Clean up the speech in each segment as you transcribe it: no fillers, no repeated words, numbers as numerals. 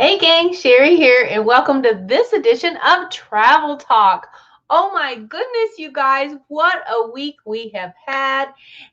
Hey gang, Sherry here, and welcome to this edition of Travel Talk. Oh my goodness, you guys, what a week we have had,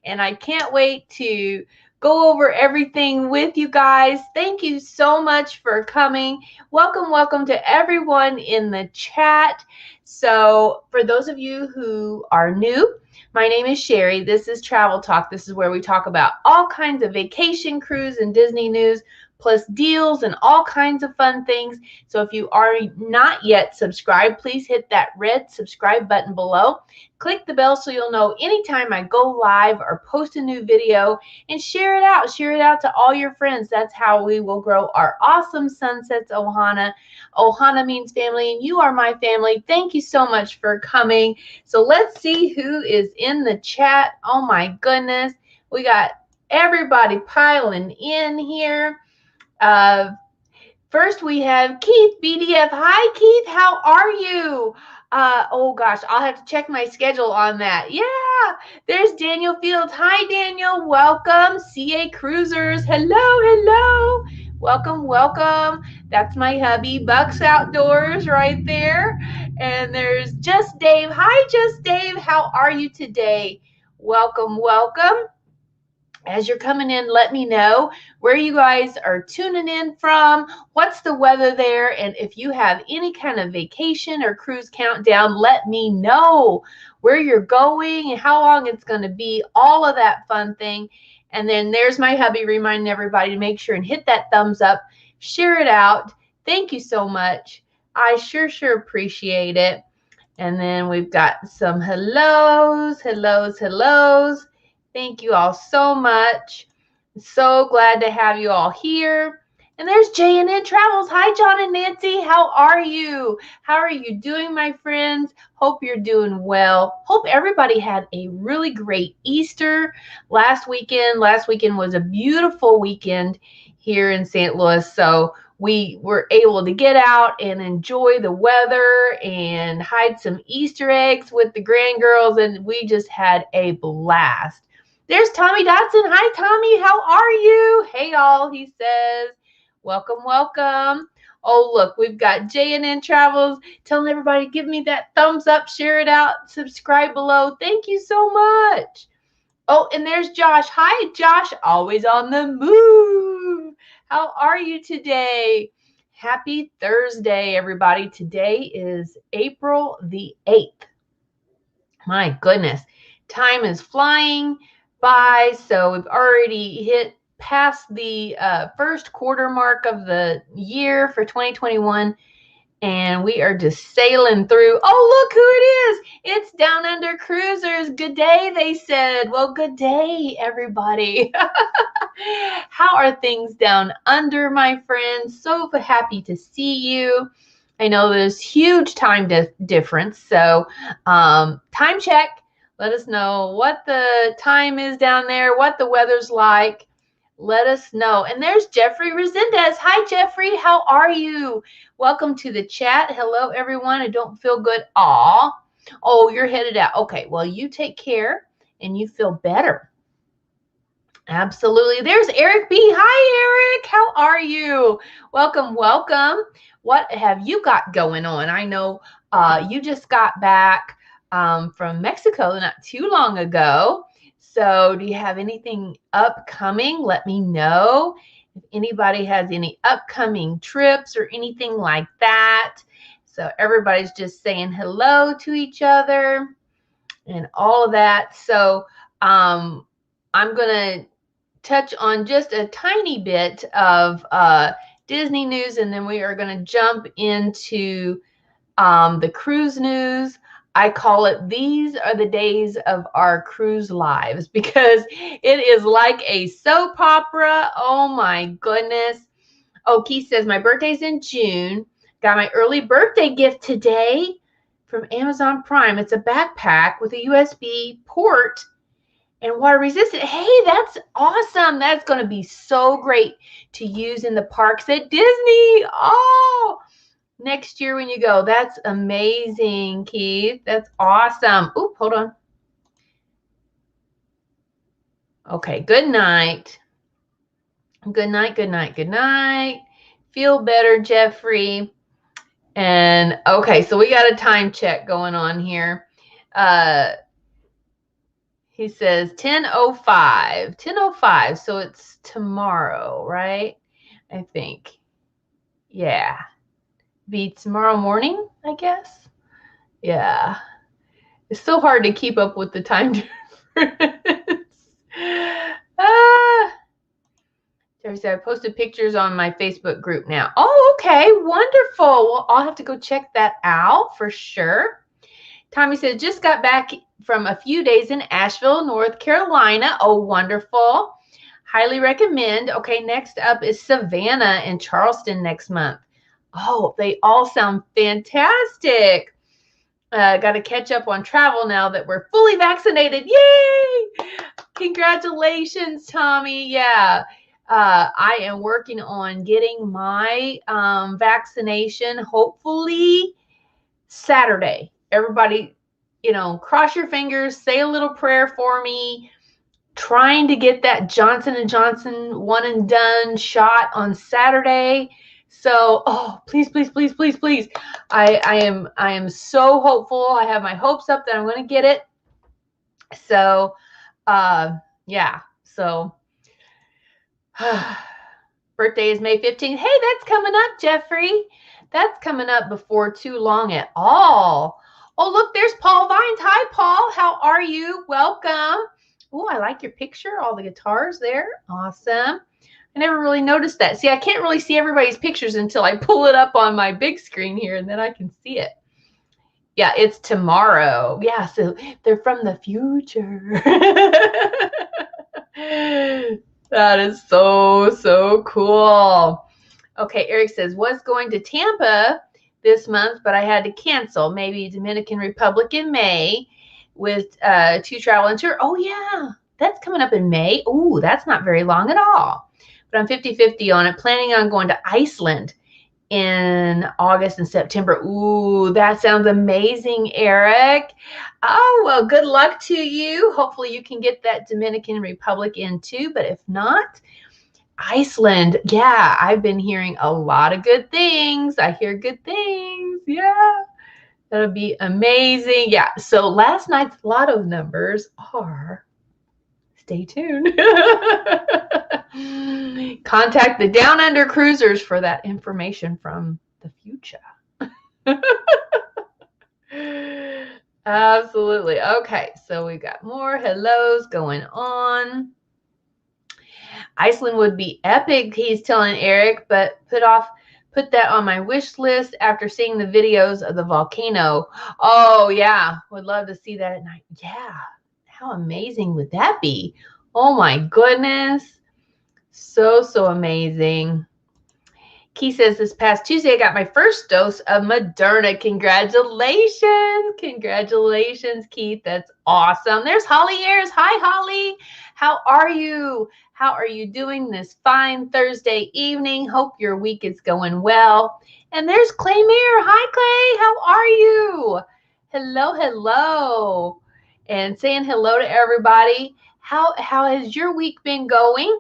and I can't wait to go over everything with you guys. Thank you so much for coming. Welcome to everyone in the chat. So, for those of you who are new, my name is Sherry. This is Travel Talk. This is where we talk about all kinds of vacation, cruise, and Disney news, plus deals and all kinds of fun things. So if you are not yet subscribed, please hit that red subscribe button below. Click the bell so you'll know anytime I go live or post a new video, and share it out. Share it out to all your friends. That's how we will grow our awesome Sunsets Ohana. Ohana means family, and you are my family. Thank you so much for coming. So let's see who is in the chat. Oh my goodness. We got everybody piling in here. First we have Keith BDF. Hi Keith, how are you? Oh gosh, I'll have to check my schedule on that. Yeah, there's Daniel Fields. Hi Daniel, welcome. CA Cruisers, hello. Welcome. That's my hubby, Bucks Outdoors right there. And there's Just Dave. Hi Just Dave, how are you today? Welcome. As you're coming in, let me know where you guys are tuning in from, what's the weather there, and if you have any kind of vacation or cruise countdown, let me know where you're going and how long it's going to be, all of that fun thing. And then there's my hubby reminding everybody to make sure and hit that thumbs up, share it out. Thank you so much. I sure appreciate it. And then we've got some hellos. Thank you all so much. So glad to have you all here. And there's J&N Travels. Hi, John and Nancy. How are you? How are you doing, my friends? Hope you're doing well. Hope everybody had a really great Easter last weekend. Last weekend was a beautiful weekend here in St. Louis. So we were able to get out and enjoy the weather and hide some Easter eggs with the grandgirls, and we just had a blast. There's Tommy Dotson. Hi, Tommy. How are you? Hey, all, he says. Welcome. Oh, look, we've got J&N Travels telling everybody, give me that thumbs up, share it out, subscribe below. Thank you so much. Oh, and there's Josh. Hi, Josh. Always on the move. How are you today? Happy Thursday, everybody. Today is April the 8th. My goodness. Time is flying by. So we've already hit past the first quarter mark of the year for 2021. And we are just sailing through. Oh, look who it is. It's Down Under Cruisers. Good day, they said. Well, good day, everybody. How are things down under, my friends? So happy to see you. I know there's huge time difference. So time check. Let us know what the time is down there, what the weather's like. Let us know. And there's Jeffrey Resendez. Hi, Jeffrey. How are you? Welcome to the chat. Hello, everyone. I don't feel good. Aw. Oh, you're headed out. Okay. Well, you take care and you feel better. Absolutely. There's Eric B. Hi, Eric. How are you? Welcome. What have you got going on? I know you just got back from Mexico not too long ago. So do you have anything upcoming? Let me know. If anybody has any upcoming trips or anything like that. So everybody's just saying hello to each other and all of that. So I'm going to touch on just a tiny bit of Disney news, and then we are going to jump into the cruise news. I call it, these are the days of our cruise lives, because it is like a soap opera. Oh my goodness. Oh, Keith says, my birthday's in June. Got my early birthday gift today from Amazon Prime. It's a backpack with a USB port and water resistant. Hey, that's awesome. That's going to be so great to use in the parks at Disney. Oh, next year when you go. That's amazing, Keith. That's awesome. Oop, hold on. Okay, good night. Good night. Feel better, Jeffrey. And okay, so we got a time check going on here. He says 10:05. 10:05. So it's tomorrow, right? I think. Yeah. Be tomorrow morning, I guess. Yeah. It's so hard to keep up with the time difference. I posted pictures on my Facebook group now. Oh, okay. Wonderful. Well, I'll have to go check that out for sure. Tommy said, just got back from a few days in Asheville, North Carolina. Oh, wonderful. Highly recommend. Okay, next up is Savannah and Charleston next month. Oh, they all sound fantastic. Got to catch up on travel now that we're fully vaccinated. Yay! Congratulations, Tommy. Yeah. I am working on getting my vaccination, hopefully Saturday. Everybody, cross your fingers, say a little prayer for me. Trying to get that Johnson & Johnson one and done shot on Saturday. So, please, please, please, please, please. I am so hopeful. I have my hopes up that I'm going to get it. So, yeah. So, birthday is May 15th. Hey, that's coming up, Jeffrey. That's coming up before too long at all. Oh, look, there's Paul Vines. Hi, Paul. How are you? Welcome. Oh, I like your picture. All the guitars there. Awesome. I never really noticed that. See, I can't really see everybody's pictures until I pull it up on my big screen here, and then I can see it. Yeah, it's tomorrow. Yeah, so they're from the future. That is so, so cool. Okay, Eric says, was going to Tampa this month, but I had to cancel. Maybe Dominican Republic in May with 2 travel and tour. Oh, yeah, that's coming up in May. Oh, that's not very long at all. But I'm 50-50 on it. Planning on going to Iceland in August and September. Ooh, that sounds amazing, Eric. Oh, well, good luck to you. Hopefully you can get that Dominican Republic in too, but if not, Iceland. Yeah, I've been hearing a lot of good things. I hear good things. Yeah, that'll be amazing. Yeah, so last night's lotto numbers are, stay tuned. Contact the Down Under Cruisers for that information from the future. Absolutely. Okay, so we got more hellos going on. Iceland would be epic, he's telling Eric, but put that on my wish list after seeing the videos of the volcano. Oh, yeah, would love to see that at night. Yeah, how amazing would that be? Oh, my goodness. So, so amazing. Key says, this past Tuesday, I got my first dose of Moderna. Congratulations. Congratulations, Keith. That's awesome. There's Holly Ayers. Hi, Holly. How are you? How are you doing this fine Thursday evening? Hope your week is going well. And there's Clay Mayer. Hi, Clay. How are you? Hello, hello. And saying hello to everybody. How has your week been going?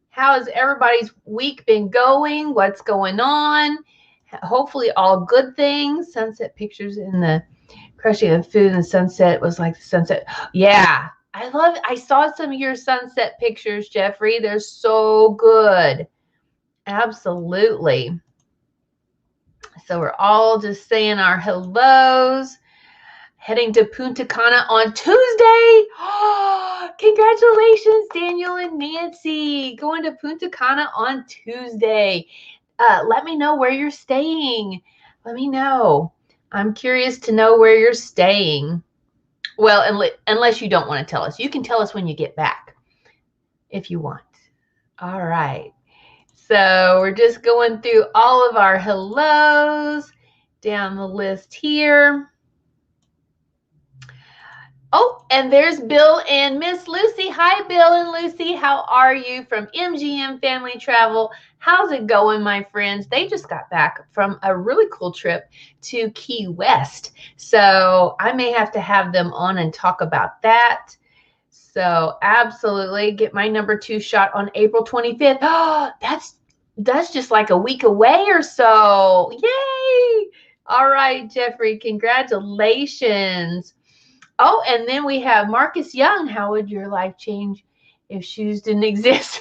How has everybody's week been going? What's going on? Hopefully all good things. Sunset pictures in the crushing of food and sunset was like the sunset. Yeah, I saw some of your sunset pictures, Jeffrey. They're so good. Absolutely. So we're all just saying our hellos. Heading to Punta Cana on Tuesday. Oh, congratulations, Daniel and Nancy. Going to Punta Cana on Tuesday. Let me know where you're staying. Let me know. I'm curious to know where you're staying. Well, unless you don't want to tell us. You can tell us when you get back if you want. All right. So we're just going through all of our hellos down the list here. Oh, and there's Bill and Miss Lucy. Hi, Bill and Lucy. How are you from MGM Family Travel? How's it going, my friends? They just got back from a really cool trip to Key West. So I may have to have them on and talk about that. So absolutely get my number 2 shot on April 25th. Oh, that's That's just like a week away or so. Yay! All right, Jeffrey, congratulations. Oh, and then we have Marcus Young. How would your life change if shoes didn't exist?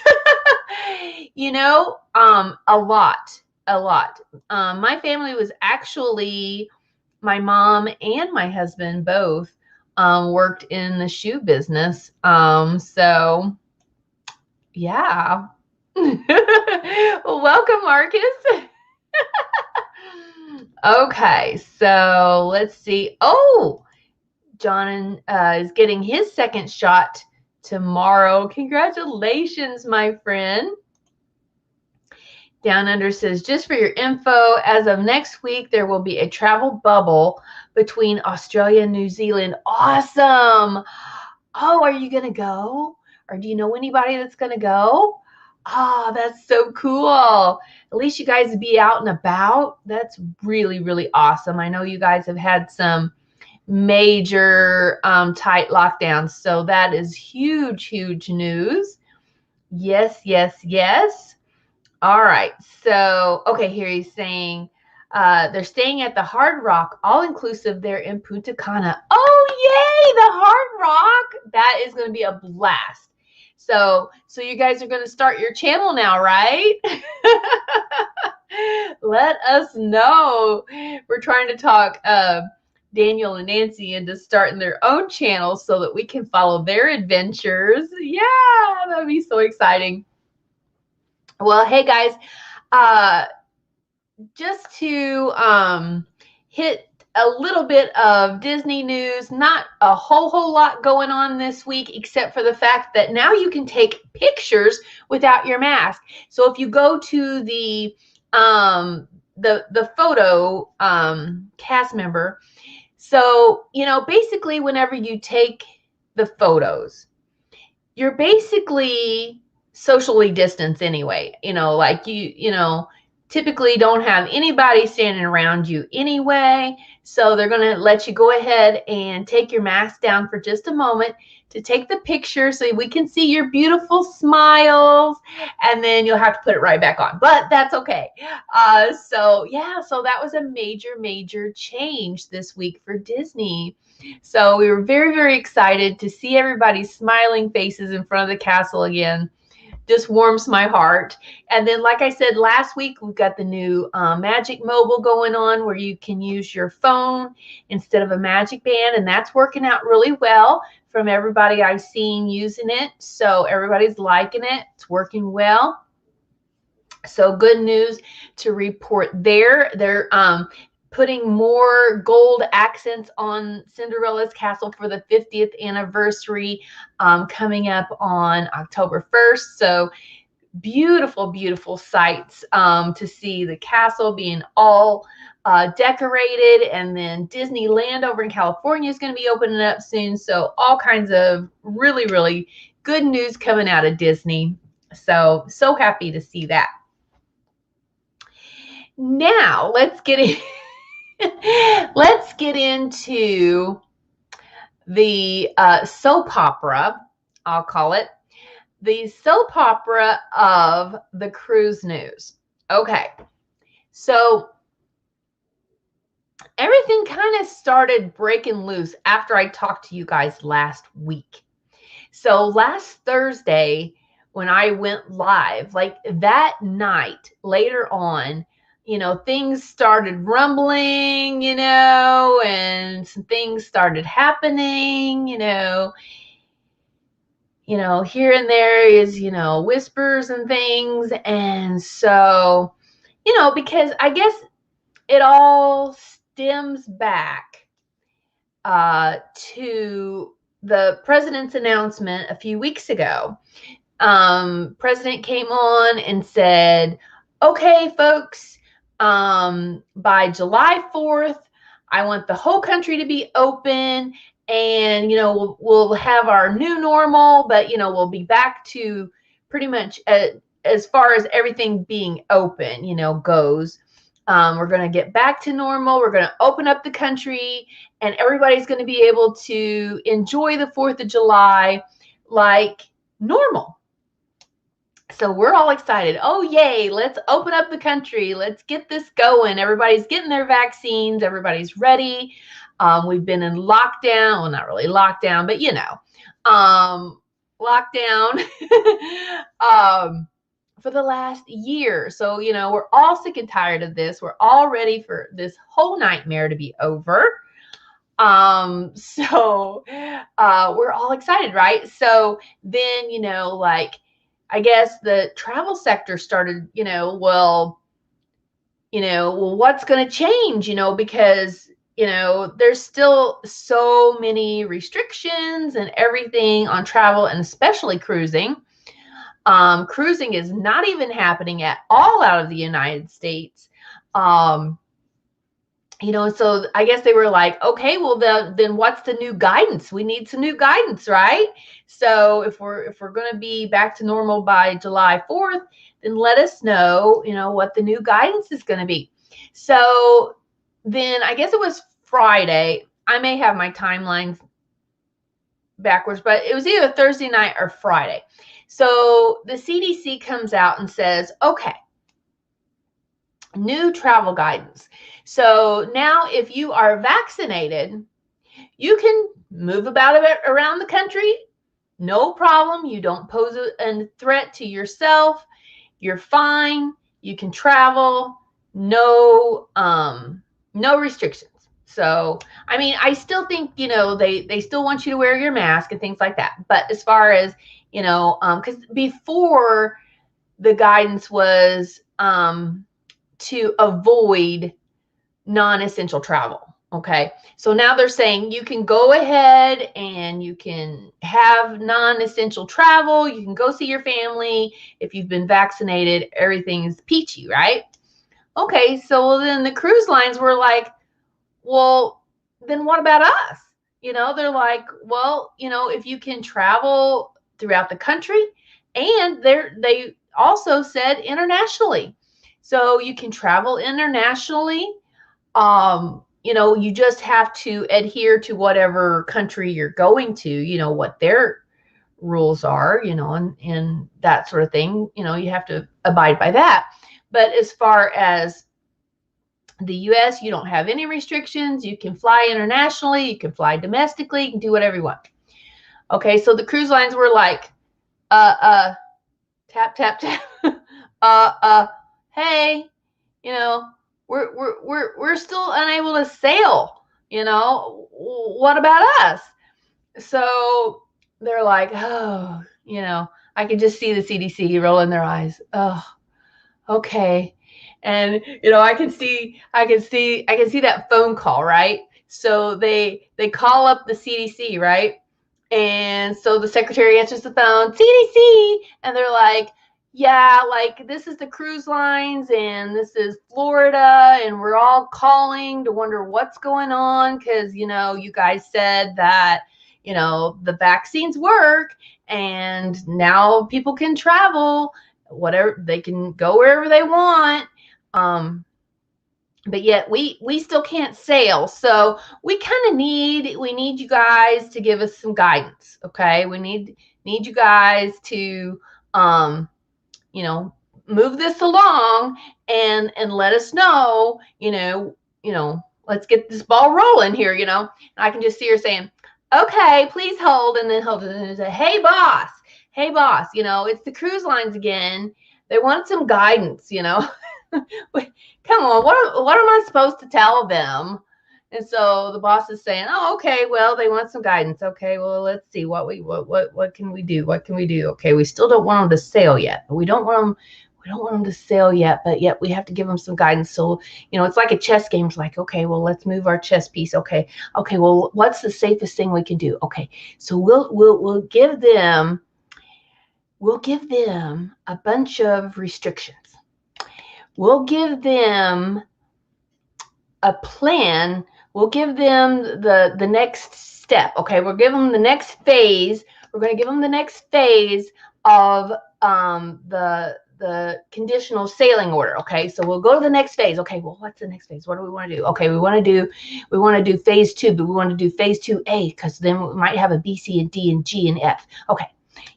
A lot, a lot. My family was actually, my mom and my husband both worked in the shoe business. So yeah. Well, welcome, Marcus. Okay, so let's see. Oh, John is getting his second shot tomorrow. Congratulations, my friend. Down Under says, just for your info, as of next week, there will be a travel bubble between Australia and New Zealand. Awesome. Oh, are you going to go? Or do you know anybody that's going to go? Oh, that's so cool. At least you guys be out and about. That's really, really awesome. I know you guys have had some major tight lockdowns, so that is huge, huge news. Yes, yes, yes. All right. So, okay, here he's saying they're staying at the Hard Rock, all inclusive there in Punta Cana. Oh, yay, the Hard Rock. That is going to be a blast. So you guys are going to start your channel now, right? Let us know. We're trying to talk Daniel and Nancy into starting their own channels so that we can follow their adventures. Yeah, that would be so exciting. Well, hey guys, just to hit a little bit of Disney news, not a whole lot going on this week, except for the fact that now you can take pictures without your mask. So if you go to the photo cast member, so basically whenever you take the photos, you're basically socially distanced anyway. Like you typically don't have anybody standing around you anyway. So they're going to let you go ahead and take your mask down for just a moment to take the picture so we can see your beautiful smiles, and then you'll have to put it right back on. But that's okay. So that was a major change this week for Disney. So we were very, very excited to see everybody's smiling faces in front of the castle again. Just warms my heart. And then, like I said last week, we've got the new Magic Mobile going on where you can use your phone instead of a Magic Band, and that's working out really well from everybody I've seen using it. So everybody's liking it. It's working well. So good news to report there. They're putting more gold accents on Cinderella's castle for the 50th anniversary coming up on October 1st. So beautiful, beautiful sights to see the castle being all decorated. And then Disneyland over in California is going to be opening up soon. So all kinds of really, really good news coming out of Disney. So happy to see that. Now let's get in. Let's get into the soap opera, I'll call it. The soap opera of the cruise news. Okay, so everything kind of started breaking loose after I talked to you guys last week. So last Thursday, when I went live, like that night, later on, things started rumbling, and some things started happening, here and there is, whispers and things. And so, because I guess it all stems back to the president's announcement a few weeks ago. President came on and said, okay, folks, by July 4th, I want the whole country to be open, and we'll have our new normal, but we'll be back to pretty much as far as everything being open goes. We're going to get back to normal. We're going to open up the country, and everybody's going to be able to enjoy the 4th of July like normal. So we're all excited. Oh, yay, let's open up the country. Let's get this going. Everybody's getting their vaccines. Everybody's ready. We've been in lockdown. Well, not really lockdown, but lockdown for the last year. So, we're all sick and tired of this. We're all ready for this whole nightmare to be over. We're all excited, right? So then, I guess the travel sector started, what's going to change, because, there's still so many restrictions and everything on travel, and especially cruising. Cruising is not even happening at all out of the United States. So I guess they were like, okay, well then what's the new guidance? We need some new guidance, right? So if we're going to be back to normal by July 4th, then let us know, what the new guidance is going to be. So then I guess it was Friday. I may have my timelines backwards, but it was either Thursday night or Friday. So the CDC comes out and says, okay, new travel guidance. So now if you are vaccinated, you can move about around the country. No problem. You don't pose a threat to yourself. You're fine. You can travel. No restrictions. So, I mean, I still think, they still want you to wear your mask and things like that. But as far as, because before the guidance was to avoid non-essential travel. Okay. So now they're saying you can go ahead and you can have non-essential travel. You can go see your family. If you've been vaccinated, everything's peachy, right? Okay. So then the cruise lines were like, well, then what about us? They're like, well, if you can travel throughout the country, and they also said internationally. So you can travel internationally. You just have to adhere to whatever country you're going to, what their rules are, and that sort of thing. You have to abide by that. But as far as the US, you don't have any restrictions. You can fly internationally. You can fly domestically. You can do whatever you want. Okay, so the cruise lines were like, tap, tap, tap. Hey, we're still unable to sail. What about us? So they're like, oh, I can just see the CDC rolling their eyes. Oh, okay. And I can see that phone call, right? So they call up the CDC, right? And so the secretary answers the phone, CDC, and they're like, yeah, like this is the cruise lines and this is Florida, and we're all calling to wonder what's going on because, you guys said that, the vaccines work and now people can travel, whatever, they can go wherever they want. But yet we still can't sail. So we need you guys to give us some guidance. Okay. We need you guys to, move this along and let us know, let's get this ball rolling here, And I can just see her saying, okay, please hold, and then hold it and say, hey boss, it's the cruise lines again. They want some guidance, Come on, what am I supposed to tell them? And so the boss is saying, oh, okay, well, they want some guidance. Okay, well, let's see what can we do? What can we do? Okay, we still don't want them to sail yet. We don't want them to sail yet, but yet we have to give them some guidance. So, it's like a chess game. It's like, okay, well, let's move our chess piece. Okay, well, what's the safest thing we can do? Okay, so we'll give them a bunch of restrictions. We'll give them a plan. We'll give them the next step. Okay, we'll give them the next phase. We're going to give them the next phase of the conditional sailing order. Okay, so we'll go to the next phase. Okay, well, what's the next phase? What do we want to do? Okay, we want to do phase 2, but we want to do phase 2A because then we might have a B, C, and D, and G, and F. Okay,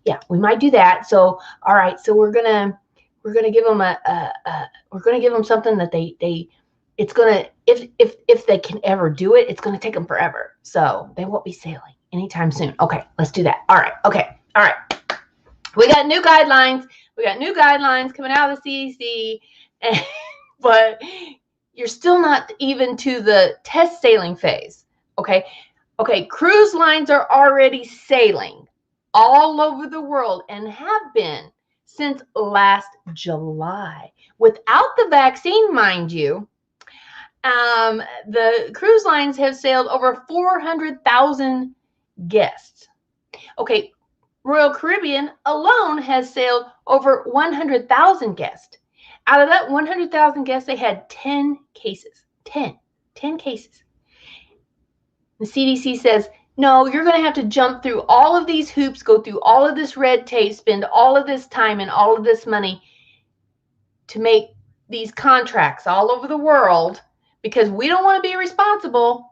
yeah, we might do that. So, all right. So we're gonna give them we're gonna give them something that it's gonna, if they can ever do it, it's gonna take them forever. So they won't be sailing anytime soon. Okay, let's do that. All right. Okay. All right. We got new guidelines. We got new guidelines coming out of the CDC, but you're still not even to the test sailing phase. Okay. Okay. Cruise lines are already sailing all over the world and have been since last July without the vaccine, mind you. The cruise lines have sailed over 400,000 guests. Okay, Royal Caribbean alone has sailed over 100,000 guests. Out of that 100,000 guests, they had 10 cases. 10 cases. The CDC says, no, you're going to have to jump through all of these hoops, go through all of this red tape, spend all of this time and all of this money to make these contracts all over the world, because we don't want to be responsible.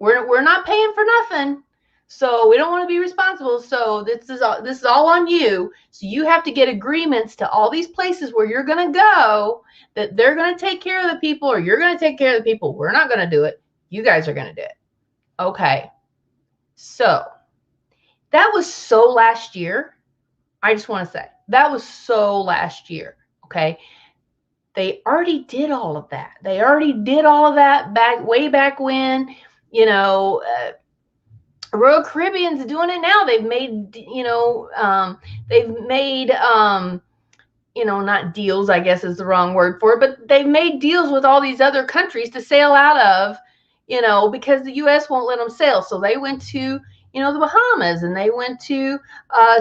We're not paying for nothing. So we don't want to be responsible. So this is all on you. So you have to get agreements to all these places where you're going to go, that they're going to take care of the people, or you're going to take care of the people. We're not going to do it. You guys are going to do it. Okay. So that was so last year. I just want to say that was so last year. Okay. They already did all of that. They already did all of that way back when, Royal Caribbean's doing it now. They've made, not deals, I guess is the wrong word for it, but they've made deals with all these other countries to sail out of, because the U.S. won't let them sail. So they went to, the Bahamas, and they went to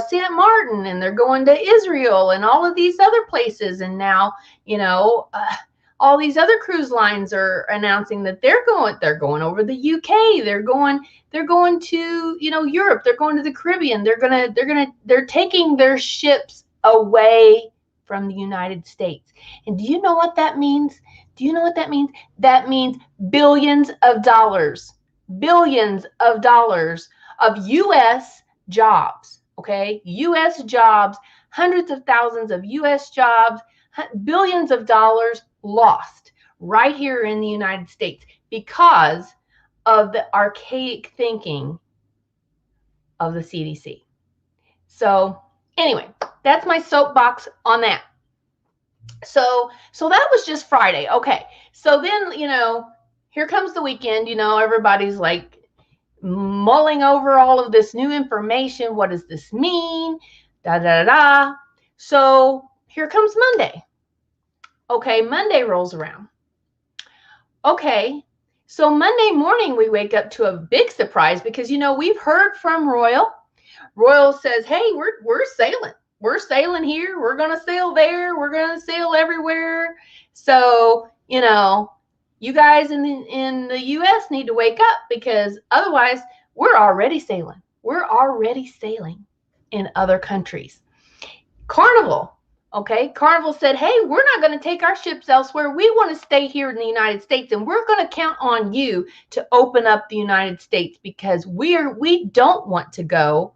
St. Martin, and they're going to Israel and all of these other places. And now, all these other cruise lines are announcing that they're going over the UK. They're going to, Europe. They're going to the Caribbean. They're taking their ships away from the United States. And do you know what that means? That means billions of dollars of U.S. jobs. Okay. U.S. jobs, hundreds of thousands of U.S. jobs, billions of dollars lost right here in the United States because of the archaic thinking of the CDC. So anyway, that's my soapbox on that. So that was just Friday. Okay. So then, here comes the weekend, everybody's like mulling over all of this new information. What does this mean? Da, da, da, da. So here comes Monday. Okay. Monday rolls around. Okay. So Monday morning, we wake up to a big surprise because, we've heard from Royal. Royal says, hey, we're sailing. We're sailing here. We're going to sail there. We're going to sail everywhere. So, you guys in the U.S. need to wake up, because otherwise we're already sailing. We're already sailing in other countries. Carnival. Okay, Carnival said, hey, we're not going to take our ships elsewhere. We want to stay here in the United States, and we're going to count on you to open up the United States, because we don't want to go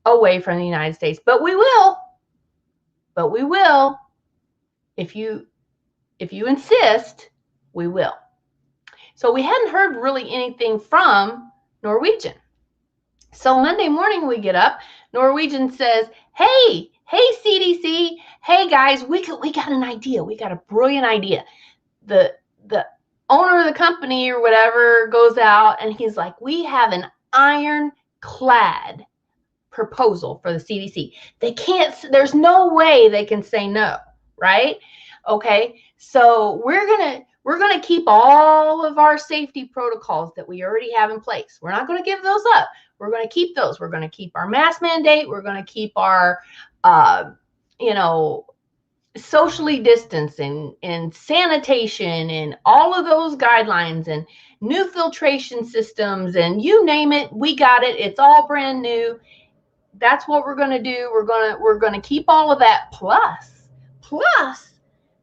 away from the United States. But we will. If you insist, we will. So we hadn't heard really anything from Norwegian. So Monday morning we get up. Norwegian says, hey CDC, hey guys, we got an idea. We got a brilliant idea. The owner of the company or whatever goes out, and he's like, we have an ironclad proposal for the CDC. There's no way they can say no, right? Okay, so we're gonna keep all of our safety protocols that we already have in place. We're not going to give those up. We're going to keep those. We're going to keep our mask mandate. We're going to keep our, socially distancing and sanitation and all of those guidelines and new filtration systems, and you name it, we got it. It's all brand new. That's what we're going to do. We're going to keep all of that. Plus,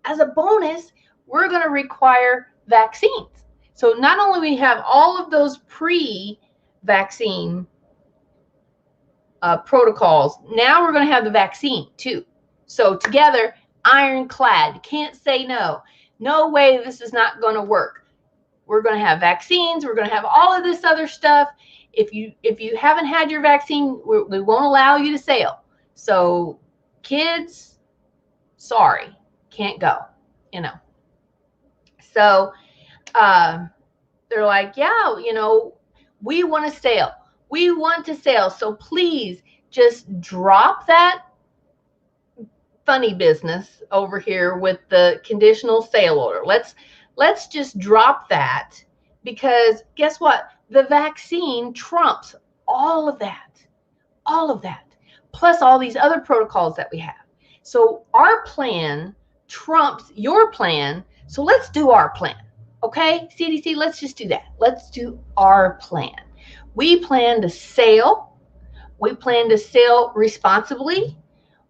as a bonus, we're going to require vaccines. So not only we have all of those pre-vaccine protocols. Now we're going to have the vaccine too. So together, ironclad. Can't say no. No way this is not going to work. We're going to have vaccines. We're going to have all of this other stuff. If you haven't had your vaccine, we won't allow you to sail. So kids, sorry, can't go, you know. So they're like, yeah, you know, we want to sail. We want to sail. So please just drop that funny business over here with the conditional sail order. Let's just drop that, because guess what? The vaccine trumps all of that, plus all these other protocols that we have. So our plan trumps your plan. So let's do our plan. Okay, CDC, let's just do that. Let's do our plan. We plan to sail. We plan to sail responsibly.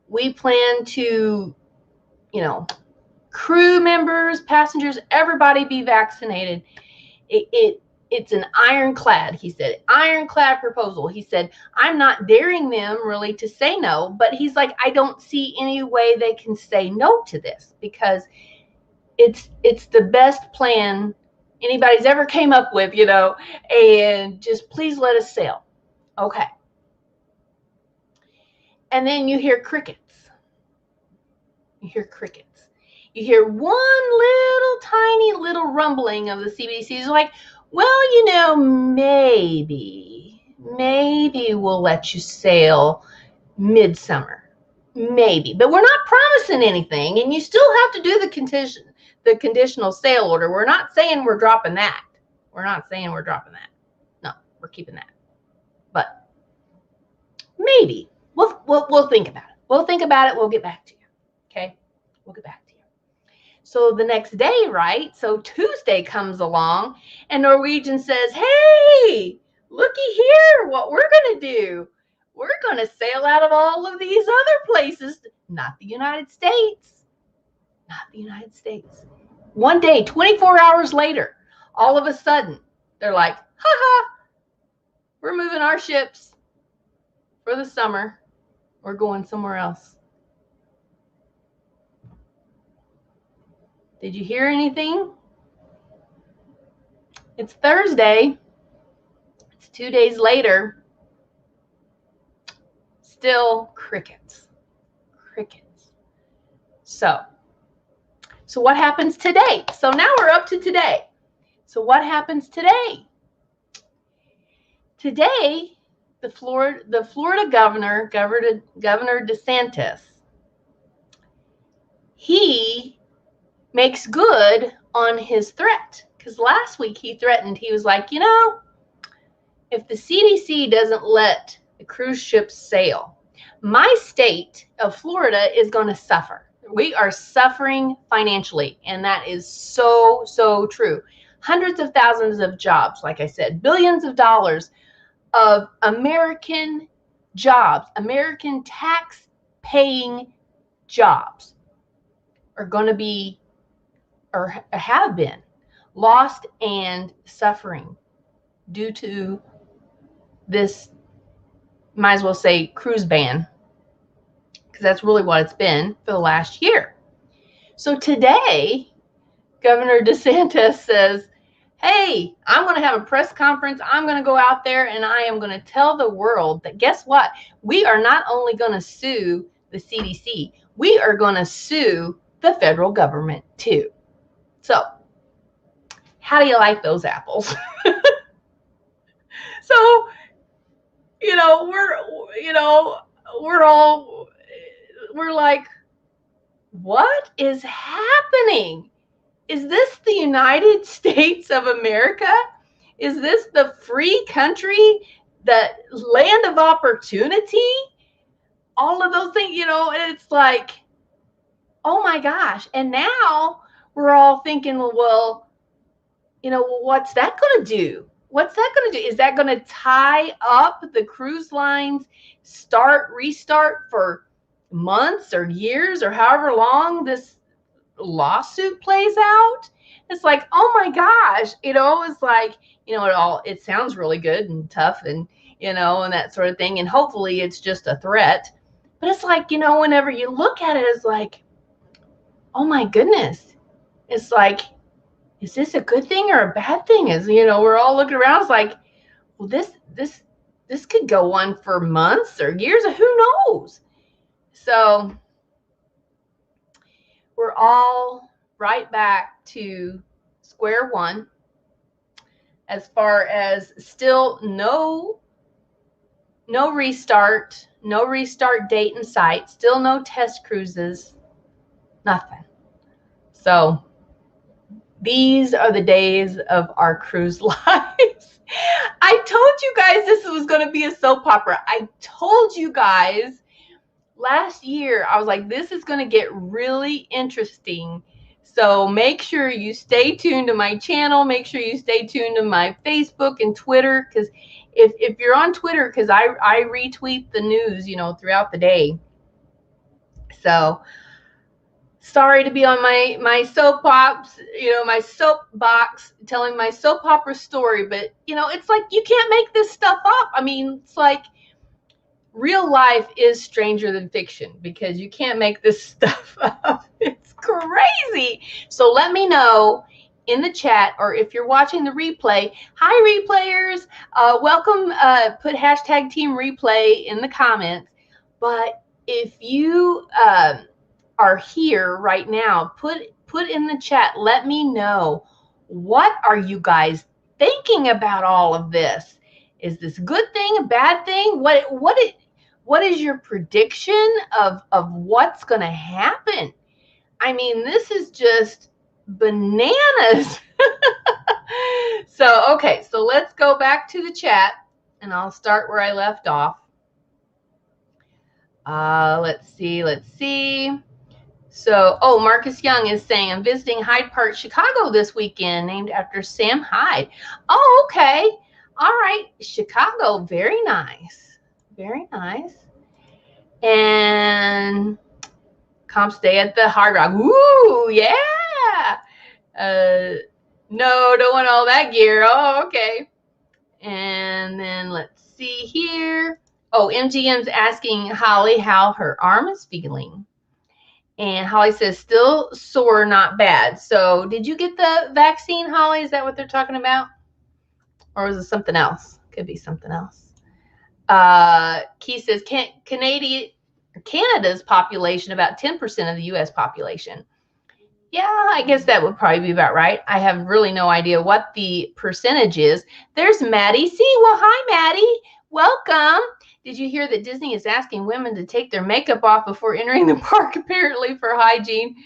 We plan to, you know, crew members, passengers, everybody be vaccinated. It's an ironclad, he said, ironclad proposal. He said, I'm not daring them really to say no, but he's like, I don't see any way they can say no to this, because it's the best plan anybody's ever came up with, you know, and just please let us sail. Okay. And then you hear crickets. You hear crickets. You hear one little tiny little rumbling of the CBDC. It's like, well, you know, maybe we'll let you sail midsummer. Maybe. But we're not promising anything, and you still have to do the conditional sail order. We're not saying we're dropping that. We're not saying we're dropping that. No, we're keeping that. But maybe. We'll think about it. We'll think about it. We'll get back to you. Okay? We'll get back to you. So the next day, right? So Tuesday comes along, and Norwegian says, hey, looky here, what we're going to do. We're going to sail out of all of these other places, not the United States. Not the United States. One day, 24 hours later, all of a sudden, they're like, ha, we're moving our ships for the summer. We're going somewhere else. Did you hear anything? It's Thursday. It's 2 days later. Still crickets. Crickets. So what happens today? So now we're up to today. So what happens today? Today, the Florida Governor DeSantis, he makes good on his threat, because last week he threatened. He was like, you know, if the CDC doesn't let the cruise ships sail, my state of Florida is going to suffer. We are suffering financially, and that is so true. Hundreds of thousands of jobs, like I said, billions of dollars of American jobs, American tax-paying jobs are going to be, or have been, lost and suffering due to this, might as well say, cruise ban, because that's really what it's been for the last year. So today, Governor DeSantis says, hey, I'm going to have a press conference. I'm going to go out there and I am going to tell the world that, guess what? We are not only going to sue the CDC, we are going to sue the federal government too. So how do you like those apples? So, we're like, what is happening? Is this the United States of America? Is this the free country, the land of opportunity? All of those things, and it's like, oh my gosh. And now we're all thinking, well, what's that going to do? What's that going to do? Is that going to tie up the cruise lines, restart for months or years or however long this lawsuit plays out? It's like, oh my gosh, it's like, it sounds really good and tough, and you know, and that sort of thing. And hopefully it's just a threat. But it's like, you know, whenever you look at it, it's like, oh my goodness. It's like, is this a good thing or a bad thing? Is, you know, we're all looking around. It's like, well, this could go on for months or years, or who knows? So we're all right back to square one as far as still no restart date in sight, still no test cruises, nothing. So these are the days of our cruise lives. I told you guys this was going to be a soap opera. I told you guys last year, I was like, this is going to get really interesting. So make sure you stay tuned to my channel. Make sure you stay tuned to my Facebook and Twitter, because if you're on Twitter, because I retweet the news, you know, throughout the day. So sorry to be on my soapbox, you know, my soapbox, telling my soap opera story, but you know, it's like you can't make this stuff up. I mean, it's like real life is stranger than fiction, because you can't make this stuff up. It's crazy. So let me know in the chat, or if you're watching the replay. Hi, replayers. Welcome. Put hashtag team replay in the comments. But if you are here right now, put in the chat. Let me know, what are you guys thinking about all of this? Is this a good thing, a bad thing? What is your prediction of what's going to happen? I mean, this is just bananas. So, okay, so let's go back to the chat, and I'll start where I left off. Let's see. So, oh, Marcus Young is saying, I'm visiting Hyde Park, Chicago this weekend, named after Sam Hyde. Oh, okay. All right. Chicago. Very nice. Very nice. And comp stay at the Hard Rock. Woo, yeah. No, don't want all that gear. Oh, okay. And then let's see here. Oh, MGM's asking Holly how her arm is feeling. And Holly says, still sore, not bad. So did you get the vaccine, Holly? Is that what they're talking about? Or is it something else? Could be something else. Keith says, Canada's population, about 10% of the U.S. population. Yeah, I guess that would probably be about right. I have really no idea what the percentage is. There's Maddie C. Well, hi, Maddie. Welcome. Did you hear that Disney is asking women to take their makeup off before entering the park, apparently for hygiene,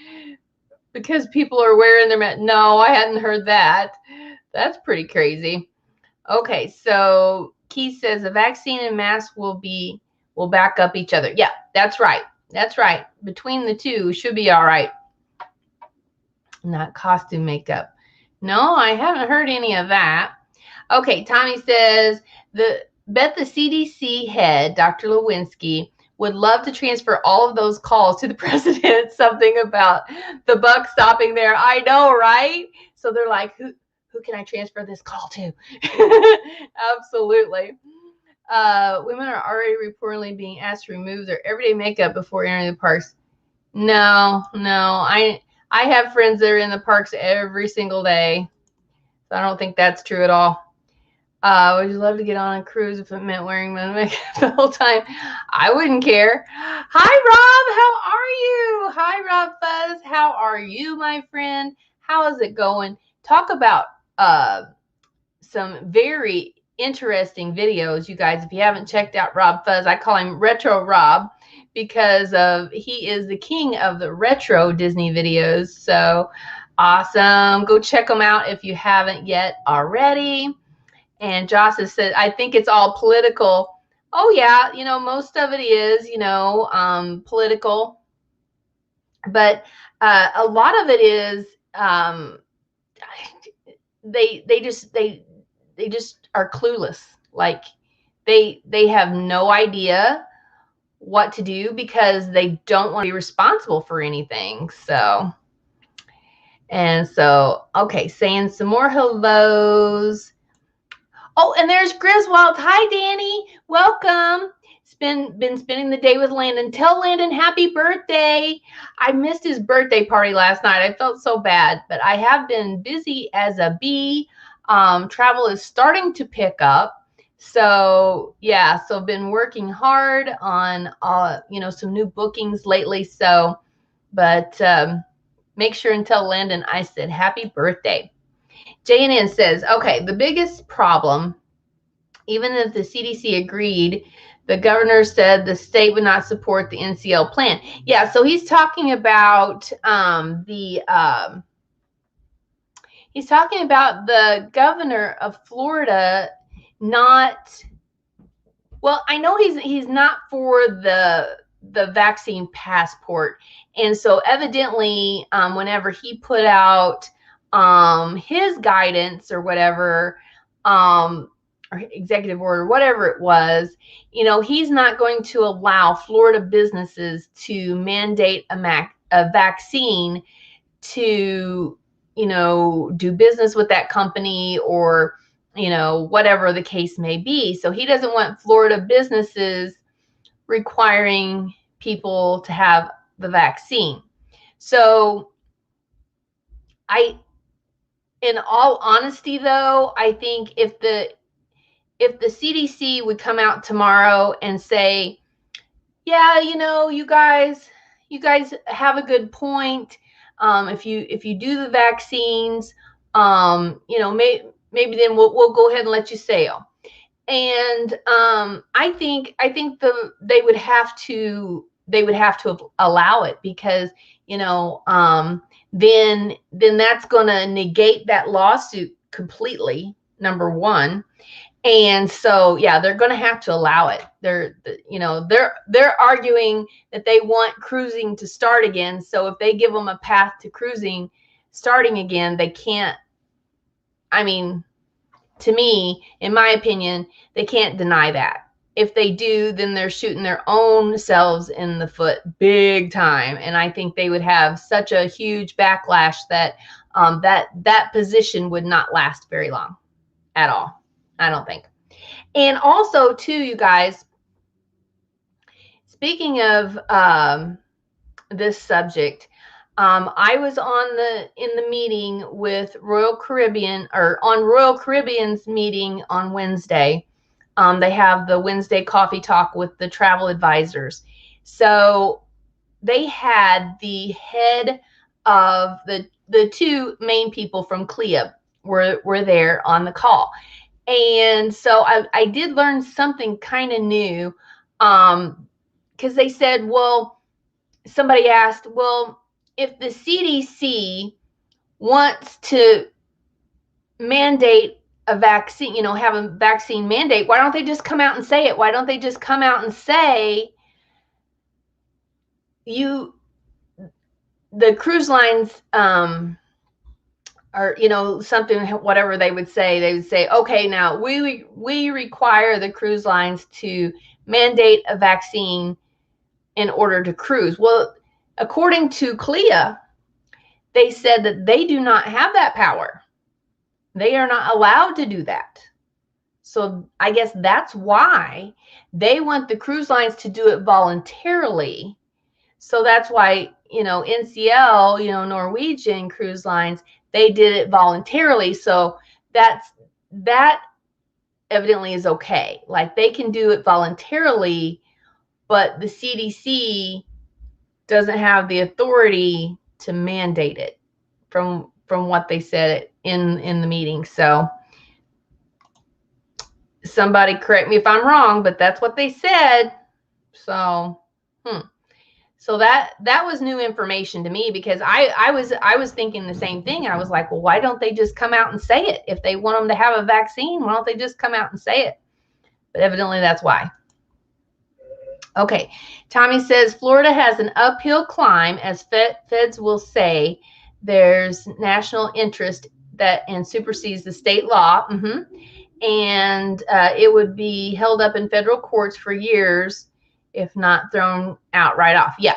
because people are wearing their makeup? No, I hadn't heard that. That's pretty crazy. Okay, so Keith says a vaccine and mask will back up each other. Yeah, that's right. That's right. Between the two, should be all right. Not costume makeup. No, I haven't heard any of that. Okay, Tommy says, bet the CDC head, Dr. Lewinsky, would love to transfer all of those calls to the president. Something about the buck stopping there. I know, right? So they're like, who can I transfer this call to? Absolutely. Women are already reportedly being asked to remove their everyday makeup before entering the parks. No. I have friends that are in the parks every single day. So I don't think that's true at all. Would you love to get on a cruise if it meant wearing makeup the whole time? I wouldn't care. Hi, Rob. How are you? Hi, Rob Fuzz. How are you, my friend? How is it going? Talk about some very interesting videos, you guys. If you haven't checked out Rob Fuzz, I call him Retro Rob, because he is the king of the retro Disney videos. So awesome. Go check them out if you haven't yet already. And Joss has said, I think it's all political. Oh, yeah. You know, most of it is, you know, political. But a lot of it is they just are clueless. Like they have no idea what to do, because they don't want to be responsible for anything. So, okay, saying some more hellos. Oh, and there's Griswold. Hi, Danny. Welcome. Been spending the day with Landon. Tell Landon happy birthday. I missed his birthday party last night. I felt so bad, but I have been busy as a bee. Travel is starting to pick up. So yeah, so been working hard on some new bookings lately. So, but make sure and tell Landon I said happy birthday. JNN says, okay, the biggest problem, even if the CDC agreed, the governor said the state would not support the NCL plan. Yeah, so he's talking about he's talking about the governor of Florida not. Well, I know he's not for the vaccine passport, and so evidently, whenever he put out his guidance or whatever, or executive order, whatever it was, he's not going to allow Florida businesses to mandate a vaccine to, do business with that company or, whatever the case may be. So he doesn't want Florida businesses requiring people to have the vaccine. So in all honesty though, I think if the CDC would come out tomorrow and say, yeah, you guys have a good point. If you do the vaccines, maybe then we'll go ahead and let you sail. And I think they would have to allow it, because then that's going to negate that lawsuit completely, number one. And so, yeah, they're going to have to allow it. They're arguing that they want cruising to start again. So if they give them a path to cruising starting again, they can't. I mean, to me, in my opinion, they can't deny that. If they do, then they're shooting their own selves in the foot big time. And I think they would have such a huge backlash that that position would not last very long at all. I don't think. And also, too, you guys, speaking of this subject, I was in the meeting with Royal Caribbean, or on Royal Caribbean's meeting on Wednesday. They have the Wednesday coffee talk with the travel advisors. So they had the head of the two main people from CLIA were there on the call. And so I did learn something kind of new, because they said, well, somebody asked, well, if the CDC wants to mandate a vaccine, have a vaccine mandate, why don't they just come out and say it? Why don't they just come out and say, the cruise lines, or something, whatever they would say, okay, now we require the cruise lines to mandate a vaccine in order to cruise. Well, according to CLIA, they said that they do not have that power. They are not allowed to do that. So I guess that's why they want the cruise lines to do it voluntarily. So that's why, NCL, Norwegian Cruise Lines, they did it voluntarily. So that evidently is okay. Like, they can do it voluntarily, but the CDC doesn't have the authority to mandate it, from what they said in the meeting. So somebody correct me if I'm wrong, but that's what they said. So, So that was new information to me, because I was thinking the same thing. I was like, well, why don't they just come out and say it? If they want them to have a vaccine, why don't they just come out and say it? But evidently that's why. Okay, Tommy says Florida has an uphill climb, as feds will say there's national interest and supersedes the state law. And it would be held up in federal courts for years, if not thrown out right off. Yeah.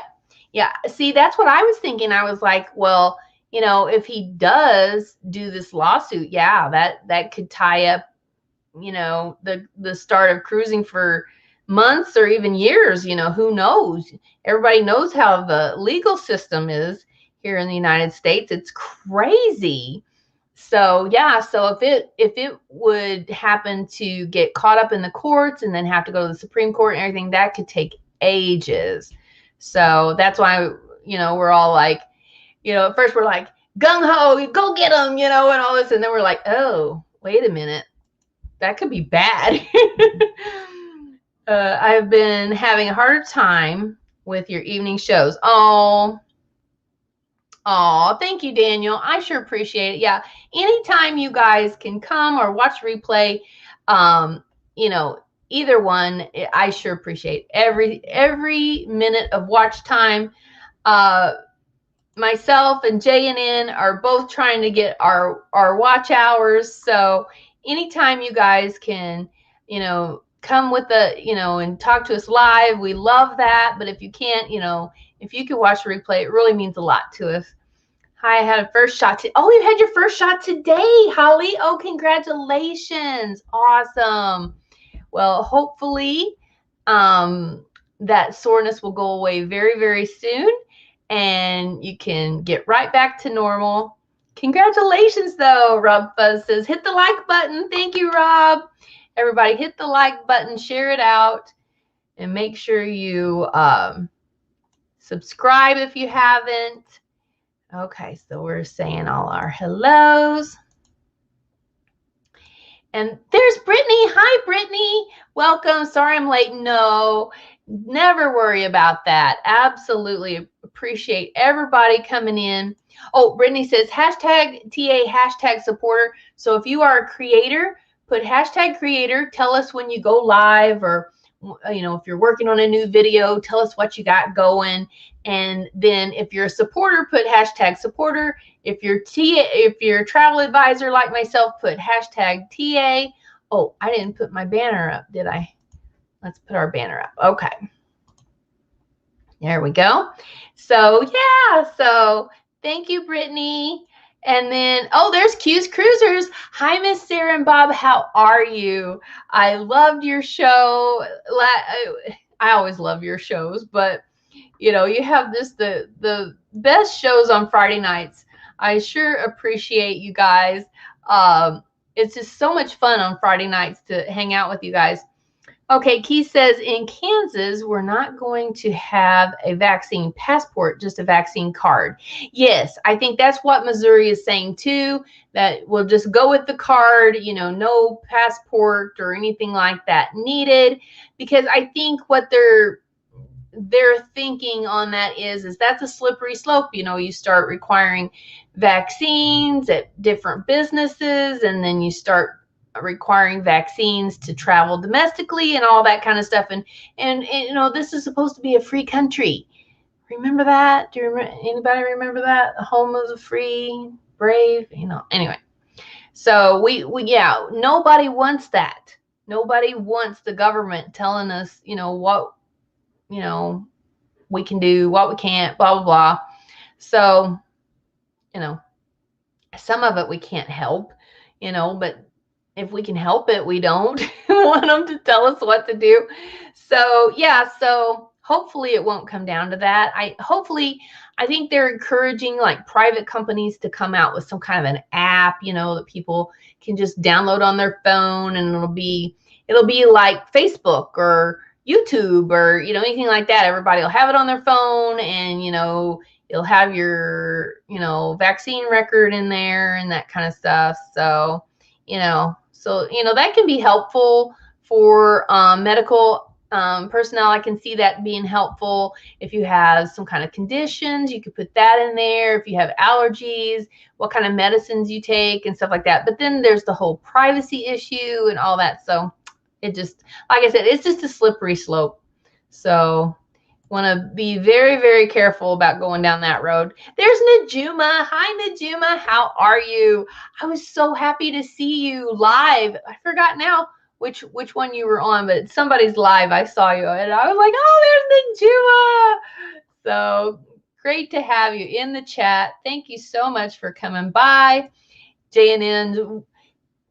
See, that's what I was thinking. I was like, well, if he does do this lawsuit, yeah, that could tie up, the start of cruising for months or even years. Who knows? Everybody knows how the legal system is here in the United States. It's crazy. So yeah, so if it would happen to get caught up in the courts and then have to go to the Supreme Court and everything, that could take ages. So that's why, we're all like, at first we're like, gung ho, go get them, and all this. And then we're like, oh, wait a minute. That could be bad. I've been having a harder time with your evening shows. Oh, thank you, Daniel. I sure appreciate it. Yeah. Anytime you guys can come or watch replay, um, either one, I sure appreciate every minute of watch time. Myself and J&N are both trying to get our watch hours. So anytime you guys can, come with and talk to us live, we love that. But if you can't, if you can watch the replay, it really means a lot to us. Hi, I had a first shot. Oh, you had your first shot today, Holly. Oh, congratulations. Awesome. Well, hopefully that soreness will go away very, very soon and you can get right back to normal. Congratulations, though, Rob Fuzz says. Hit the like button. Thank you, Rob. Everybody hit the like button, share it out, and make sure you subscribe if you haven't. Okay, so we're saying all our hellos. And there's Brittany. Hi, Brittany. Welcome. Sorry I'm late. No, never worry about that. Absolutely appreciate everybody coming in. Oh, Brittany says, hashtag TA, hashtag supporter. So if you are a creator, put hashtag creator. Tell us when you go live, or if you're working on a new video, tell us what you got going. And then if you're a supporter, put hashtag supporter. If you're a travel advisor like myself, put hashtag TA. Oh, I didn't put my banner up, did I? Let's put our banner up. Okay. There we go. So yeah, so thank you, Brittany. And then, oh, there's Q's Cruisers. Hi, Miss Sarah and Bob. How are you? I loved your show. I always love your shows, but you have the best shows on Friday nights. I sure appreciate you guys. It's just so much fun on Friday nights to hang out with you guys. Okay, Keith says, in Kansas, we're not going to have a vaccine passport, just a vaccine card. Yes, I think that's what Missouri is saying too, that we'll just go with the card, no passport or anything like that needed, because I think what they're thinking on that is that's a slippery slope. You start requiring vaccines at different businesses, and then you start requiring vaccines to travel domestically and all that kind of stuff. And this is supposed to be a free country. Remember that? Anybody remember that? The home of the free, brave, anyway. So we nobody wants that. Nobody wants the government telling us, what we can do, what we can't, blah, blah, blah. So, some of it we can't help, but if we can help it, we don't want them to tell us what to do. So, yeah, so hopefully it won't come down to that. I think they're encouraging like private companies to come out with some kind of an app, that people can just download on their phone, and it'll be like Facebook or YouTube or, anything like that. Everybody will have it on their phone, and, you'll have your, vaccine record in there and that kind of stuff. So, that can be helpful for medical personnel. I can see that being helpful. If you have some kind of conditions, you could put that in there. If you have allergies, what kind of medicines you take and stuff like that. But then there's the whole privacy issue and all that. So it just, like I said, it's just a slippery slope. So want to be very, very careful about going down that road. There's Najuma. Hi, Najuma. How are you? I was so happy to see you live. I forgot now which one you were on, but somebody's live. I saw you, and I was like, oh, there's Najuma. So great to have you in the chat. Thank you so much for coming by. JNN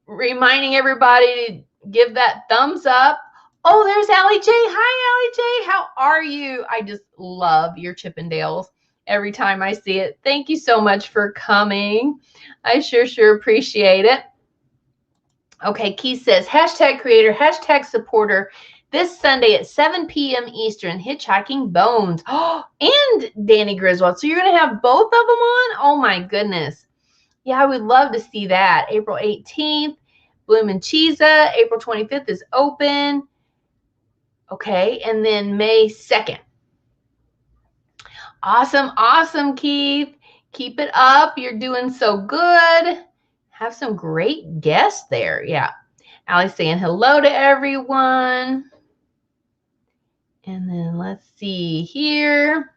reminding everybody give that thumbs up. Oh, there's Allie J. Hi, Allie J. How are you? I just love your Chippendales every time I see it. Thank you so much for coming. I sure appreciate it. Okay, Keith says, hashtag creator, hashtag supporter, this Sunday at 7 p.m. Eastern, Hitchhiking Bones. Oh, and Danny Griswold. So you're going to have both of them on? Oh, my goodness. Yeah, I would love to see that. April 18th, Bloomin' Cheesa. April 25th is open. Okay, and then May 2nd. Awesome, Keith. Keep it up. You're doing so good. Have some great guests there. Yeah. Allie's saying hello to everyone. And then let's see here.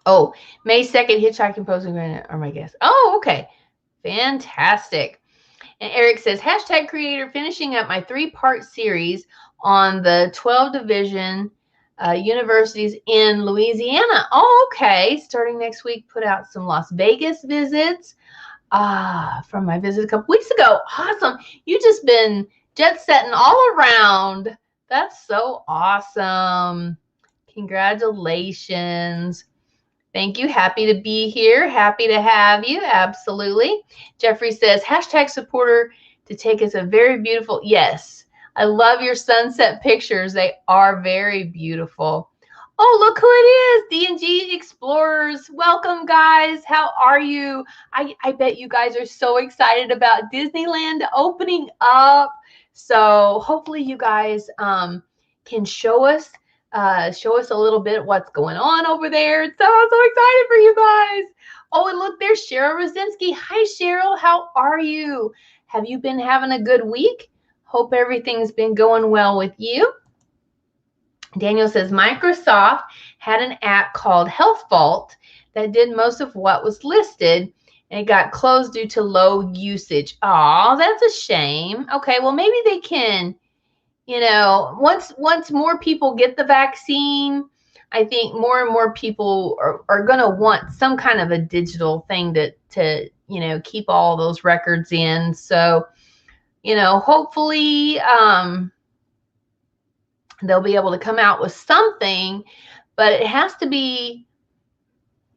Oh, May 2nd, Hitchhiking Posting are my guests. Oh, okay. Fantastic. And Eric says, hashtag creator, finishing up my 3-part series on the 12 division universities in Louisiana. Oh, okay. Starting next week, put out some Las Vegas visits from my visit a couple weeks ago. Awesome. You've just been jet setting all around. That's so awesome. Congratulations. Thank you. Happy to be here. Happy to have you. Absolutely. Jeffrey says, hashtag supporter to take us a very beautiful. Yes. I love your sunset pictures. They are very beautiful. Oh, look who it is. D&G Explorers. Welcome, guys. How are you? I bet you guys are so excited about Disneyland opening up. So hopefully you guys can show us a little bit what's going on over there. So I'm so excited for you guys. Oh, and look, there's Cheryl Rosinski. Hi, Cheryl. How are you? Have you been having a good week? Hope everything's been going well with you. Daniel says, Microsoft had an app called Health Vault that did most of what was listed, and it got closed due to low usage. Oh, that's a shame. Okay, well, maybe they can, you know, once more people get the vaccine, I think more and more people are going to want some kind of a digital thing to you know, keep all those records in. So, you know, hopefully they'll be able to come out with something, but it has to be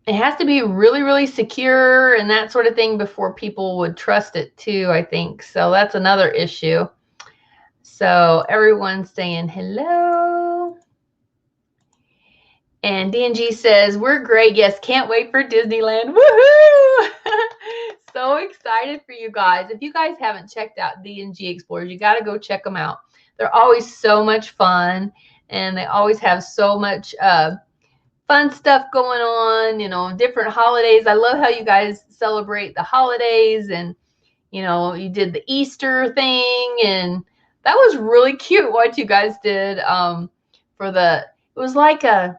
really secure and that sort of thing before people would trust it too, I think. So that's another issue. So everyone's saying hello. And DNG says, we're great. Yes, can't wait for Disneyland. Woohoo! So excited for you guys. If you guys haven't checked out DNG Explorers, you got to go check them out. They're always so much fun, and they always have so much fun stuff going on, you know, different holidays. I love how you guys celebrate the holidays, and, you know, you did the Easter thing, and that was really cute what you guys did for the, it was like a,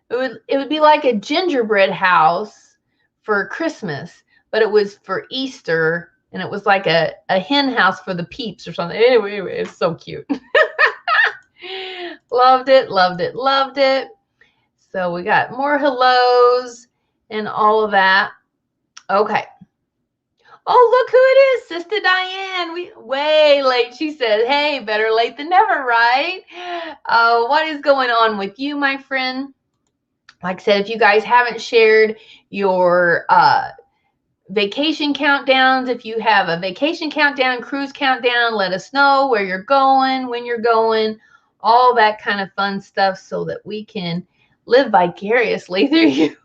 it would be like a gingerbread house for Christmas, but it was for Easter, and it was like a hen house for the peeps or something. Anyway, it's so cute. Loved it. So we got more hellos and all of that. Okay. Oh, look who it is, Sister Diane. We way late. She said, hey, better late than never, right? What is going on with you, my friend? Like I said, if you guys haven't shared your vacation countdowns, if you have a vacation countdown, cruise countdown, let us know where you're going, when you're going, all that kind of fun stuff so that we can live vicariously through you.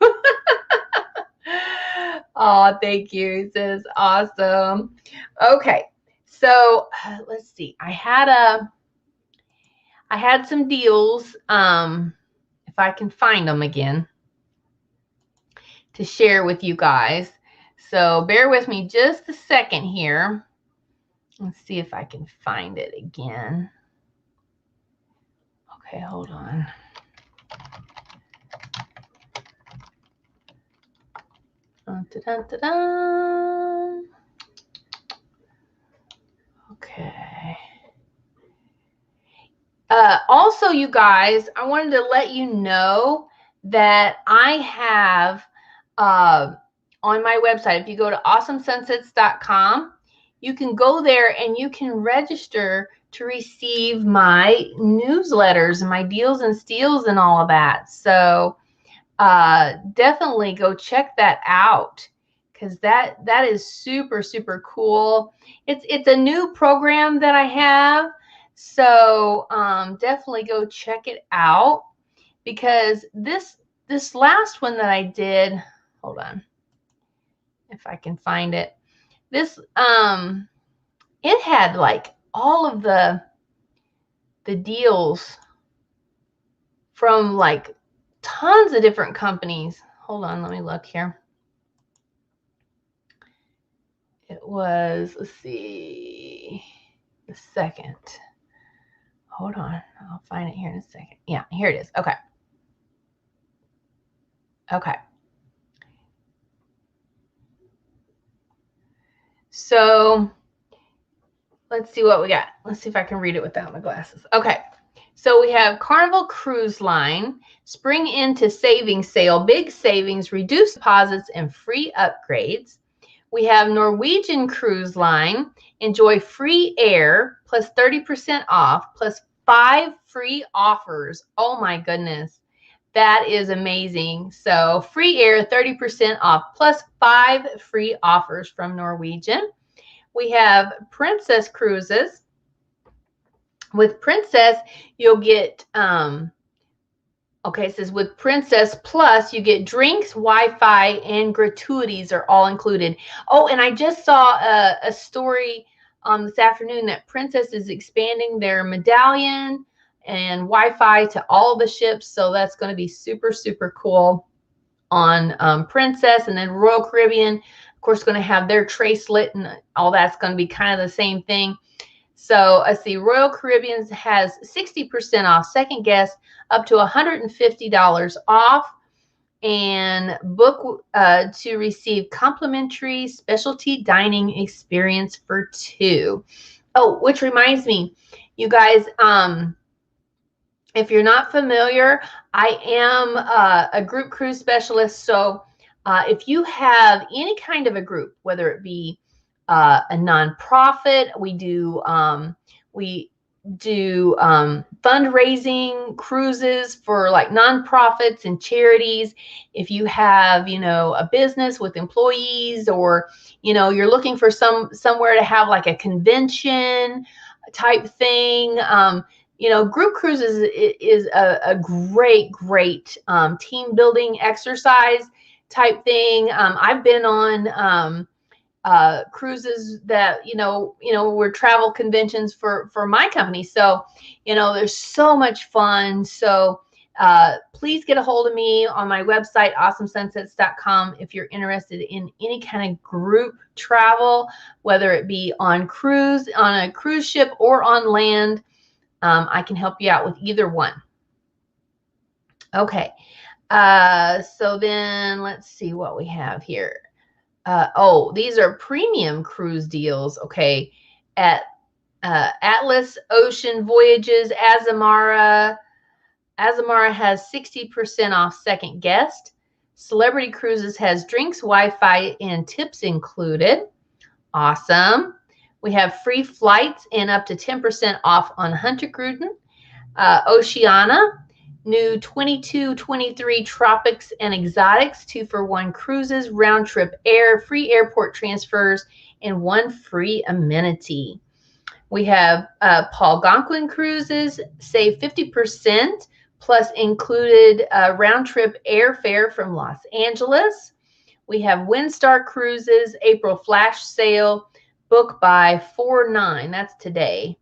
Oh, thank you. He says, awesome. Okay, so let's see. I had some deals. If I can find them again to share with you guys. So bear with me just a second here. Let's see if I can find it again. Okay, hold on. Dun, dun, dun, dun. Okay. Also, you guys, I wanted to let you know that I have on my website, if you go to awesomesunsets.com, you can go there and you can register to receive my newsletters and my deals and steals and all of that. So definitely go check that out, because that is super, super cool. It's a new program that I have. So definitely go check it out, because this last one that I did, hold on, if I can find it. This it had like all of the deals from like tons of different companies. Hold on, let me look here. It was, let's see, the second. Hold on, I'll find it here in a second. Yeah, here it is. Okay. Okay. So let's see what we got. Let's see if I can read it without my glasses. Okay. So we have Carnival Cruise Line, spring into savings sale, big savings, reduced deposits, and free upgrades. We have Norwegian Cruise Line, enjoy free air plus 30% off plus 5 free offers. Oh my goodness, that is amazing. So free air, 30% off plus 5 free offers from Norwegian. We have Princess Cruises. With Princess, you'll get, okay, it says with Princess Plus, you get drinks, Wi-Fi, and gratuities are all included. Oh, and I just saw a story this afternoon that Princess is expanding their medallion and Wi-Fi to all the ships. So that's going to be super, super cool on Princess. And then Royal Caribbean, of course, going to have their tracelet, and all that's going to be kind of the same thing. So I see Royal Caribbean has 60% off second guest, up to $150 off, and book to receive complimentary specialty dining experience for 2. Oh, which reminds me, you guys, if you're not familiar, I am a group cruise specialist. So if you have any kind of a group, whether it be a nonprofit, we do fundraising cruises for like nonprofits and charities. If you have, a business with employees, or, you're looking for somewhere to have like a convention type thing, group cruises is a great team building exercise type thing. I've been on cruises that were travel conventions for my company. So there's so much fun. So please get a hold of me on my website, awesomesunsets.com, if you're interested in any kind of group travel, whether it be on a cruise ship or on land. I can help you out with either one. Okay. So then let's see what we have here. These are premium cruise deals. Okay. At Atlas Ocean Voyages, Azamara has 60% off second guest. Celebrity Cruises has drinks, Wi-Fi, and tips included. Awesome. We have free flights and up to 10% off on Hunter Cruden. Oceana, new 22-23 Tropics and Exotics, 2-for-1 cruises, round trip air, free airport transfers, and 1 free amenity. We have Paul Gonquin Cruises, save 50% plus included round trip airfare from Los Angeles. We have Windstar Cruises, April flash sale, book by 4/9, that's today.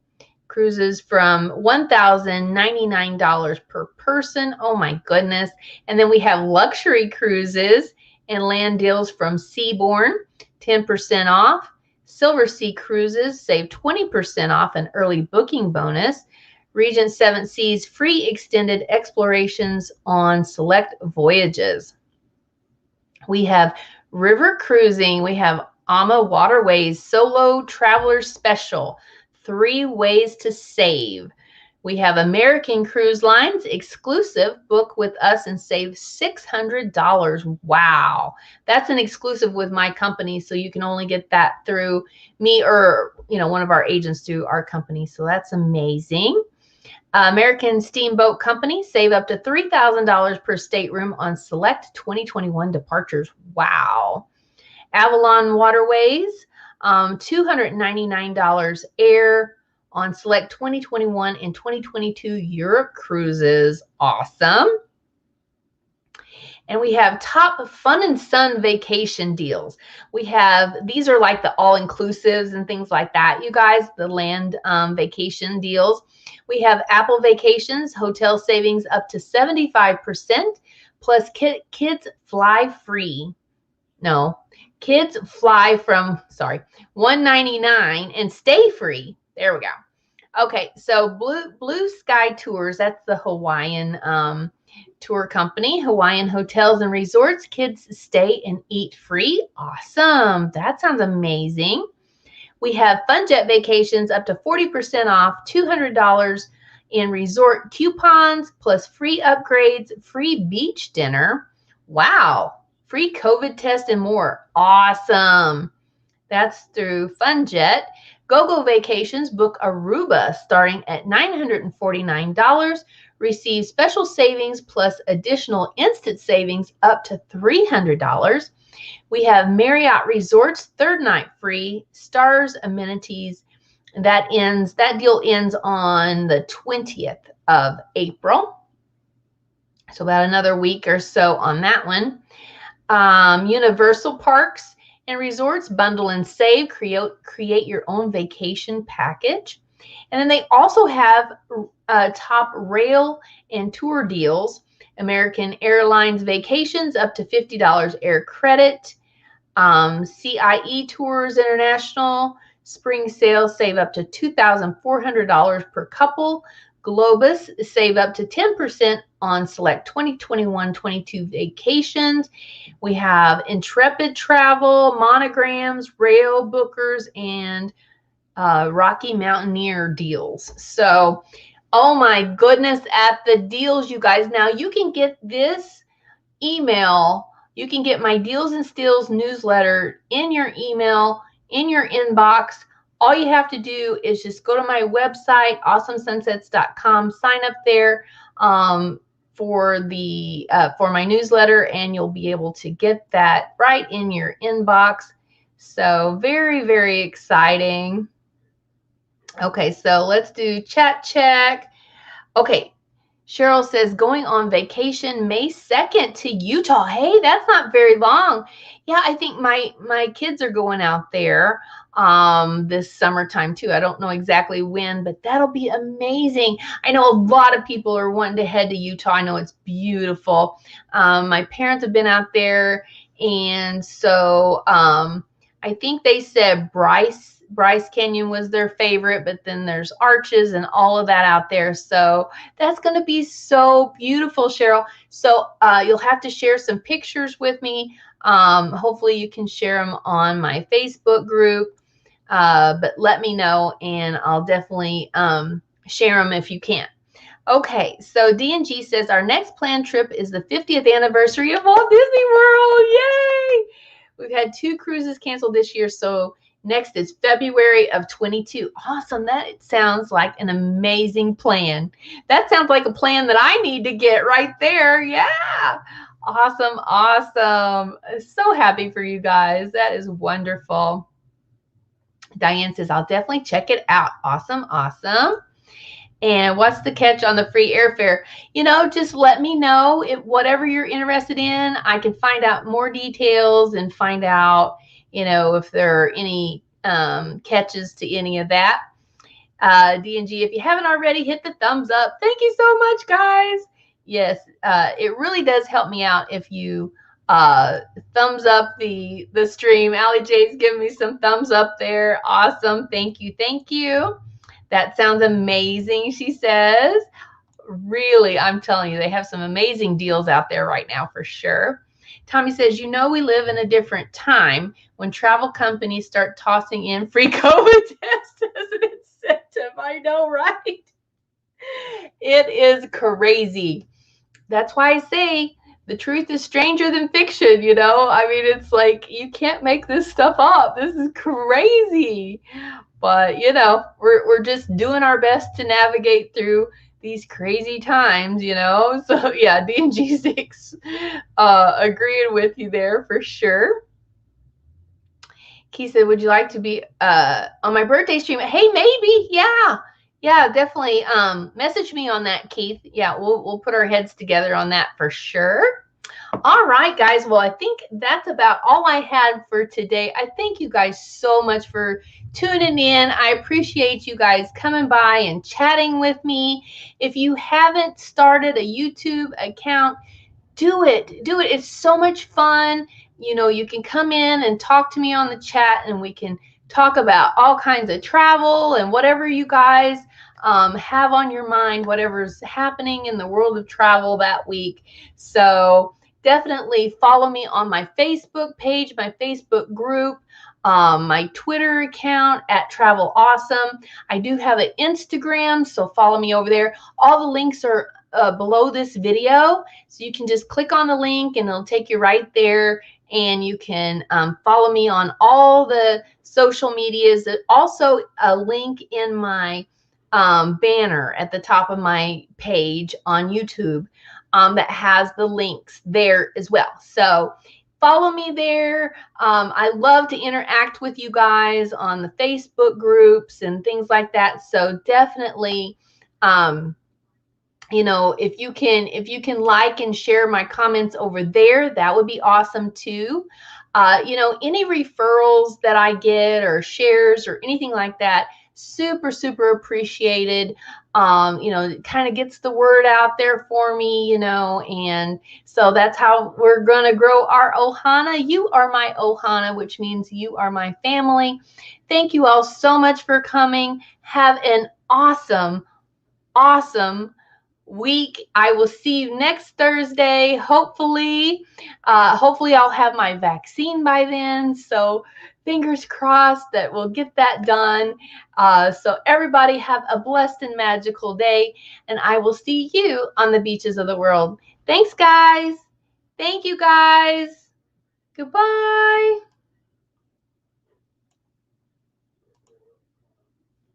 Cruises from $1,099 per person. Oh my goodness. And then we have luxury cruises and land deals from Seabourn, 10% off. Silver Sea Cruises, save 20% off an early booking bonus. Regent Seven Seas, free extended explorations on select voyages. We have river cruising. We have AMA Waterways Solo Traveler Special, 3 ways to save. We have American Cruise Lines exclusive. Book with us and save $600. Wow. That's an exclusive with my company. So you can only get that through me or, one of our agents through our company. So that's amazing. American Steamboat Company, save up to $3,000 per stateroom on select 2021 departures. Wow. Avalon Waterways, $299 air on select 2021 and 2022 Europe cruises. Awesome. And we have top fun and sun vacation deals. These are like the all-inclusives and things like that, you guys, the land vacation deals. We have Apple Vacations, hotel savings up to 75%, plus kids fly free. No, kids fly from, $199 and stay free. There we go. Okay, so Blue Sky Tours, that's the Hawaiian tour company. Hawaiian Hotels and Resorts, kids stay and eat free. Awesome. That sounds amazing. We have FunJet Vacations up to 40% off, $200 in resort coupons, plus free upgrades, free beach dinner. Wow. Free COVID test and more. Awesome. That's through FunJet. GoGo Vacations, book Aruba starting at $949. Receive special savings plus additional instant savings up to $300. We have Marriott Resorts, third night free, stars amenities. That deal ends on the 20th of April. So about another week or so on that one. Universal Parks and Resorts, bundle and save, create your own vacation package. And then they also have top rail and tour deals. American Airlines Vacations, up to $50 air credit. CIE Tours International, spring sales, save up to $2,400 per couple. Globus, save up to 10% on select 2021-22 vacations. We have Intrepid Travel, Monograms, Rail Bookers, and Rocky Mountaineer deals. So, oh my goodness, at the deals, you guys. Now, you can get this email. You can get my Deals and Steals newsletter in your email, in your inbox. All you have to do is just go to my website, awesomesunsets.com, sign up there for my newsletter, and you'll be able to get that right in your inbox. So very, very exciting. Okay, so let's do chat check. Okay, Cheryl says, going on vacation May 2nd to Utah. Hey, that's not very long. Yeah, I think my kids are going out there this summertime too. I don't know exactly when, but that'll be amazing. I know a lot of people are wanting to head to Utah. I know it's beautiful. My parents have been out there, and so I think they said Bryce Canyon was their favorite, but then there's Arches and all of that out there. So that's going to be so beautiful, Cheryl. So you'll have to share some pictures with me. Hopefully you can share them on my Facebook group, but let me know, and I'll definitely share them if you can. Okay, so D&G says, our next planned trip is the 50th anniversary of Walt Disney World. Yay! We've had 2 cruises canceled this year, so next is February of 22. Awesome. That sounds like an amazing plan. That sounds like a plan that I need to get right there. Yeah. Awesome. Awesome. So happy for you guys. That is wonderful. Diane says, I'll definitely check it out. Awesome. Awesome. And what's the catch on the free airfare? Just let me know if whatever you're interested in. I can find out more details and find out, if there are any catches to any of that. D&G, if you haven't already, hit the thumbs up. Thank you so much, guys. Yes, it really does help me out if you thumbs up the stream. Allie J's giving me some thumbs up there. Awesome. Thank you. Thank you. That sounds amazing, she says. Really, I'm telling you, they have some amazing deals out there right now for sure. Tommy says, we live in a different time when travel companies start tossing in free COVID tests as an incentive. I know, right? It is crazy. That's why I say the truth is stranger than fiction, you know? I mean, it's like you can't make this stuff up. This is crazy. But, you know, we're just doing our best to navigate through these crazy times, you know? So, yeah, DNG6 agreeing with you there for sure. Key said, would you like to be on my birthday stream? Hey, maybe. Yeah. Yeah, definitely. Message me on that, Keith. Yeah, we'll put our heads together on that for sure. All right, guys. Well, I think that's about all I had for today. I thank you guys so much for tuning in. I appreciate you guys coming by and chatting with me. If you haven't started a YouTube account, do it. Do it. It's so much fun. You know, you can come in and talk to me on the chat, and we can talk about all kinds of travel and whatever you guys have on your mind, whatever's happening in the world of travel that week. So definitely follow me on my Facebook page, my Facebook group, my Twitter account at Cheri-Awesome. I do have an Instagram, so follow me over there. All the links are below this video, so you can just click on the link and it'll take you right there, and you can follow me on all the social medias. Also a link in my banner at the top of my page on YouTube that has the links there as well. So follow me there. I love to interact with you guys on the Facebook groups and things like that. So definitely, you know, if you can like and share my comments over there, that would be awesome too. You know, any referrals that I get or shares or anything like that, super, super appreciated. You know, it kind of gets the word out there for me, you know, and so that's how we're going to grow our Ohana. You are my Ohana, which means you are my family. Thank you all so much for coming. Have an awesome, awesome week. I will see you next Thursday. Hopefully I'll have my vaccine by then. So fingers crossed that we'll get that done. So everybody have a blessed and magical day, and I will see you on the beaches of the world. Thanks, guys. Thank you, guys. Goodbye.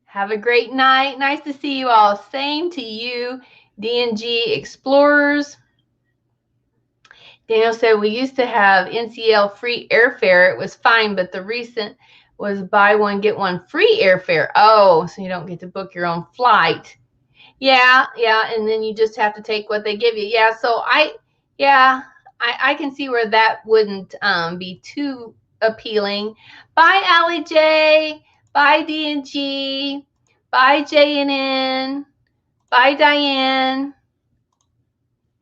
Have a great night. Nice to see you all. Same to you, DNG Explorers. Daniel said, we used to have NCL free airfare. It was fine, but the recent was buy one, get one free airfare. Oh, so you don't get to book your own flight. Yeah, yeah, and then you just have to take what they give you. Yeah, so I can see where that wouldn't be too appealing. Bye, Allie J. Bye, D&G. Bye, JNN. Bye, Diane.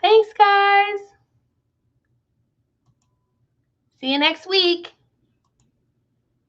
Thanks, guys. See you next week.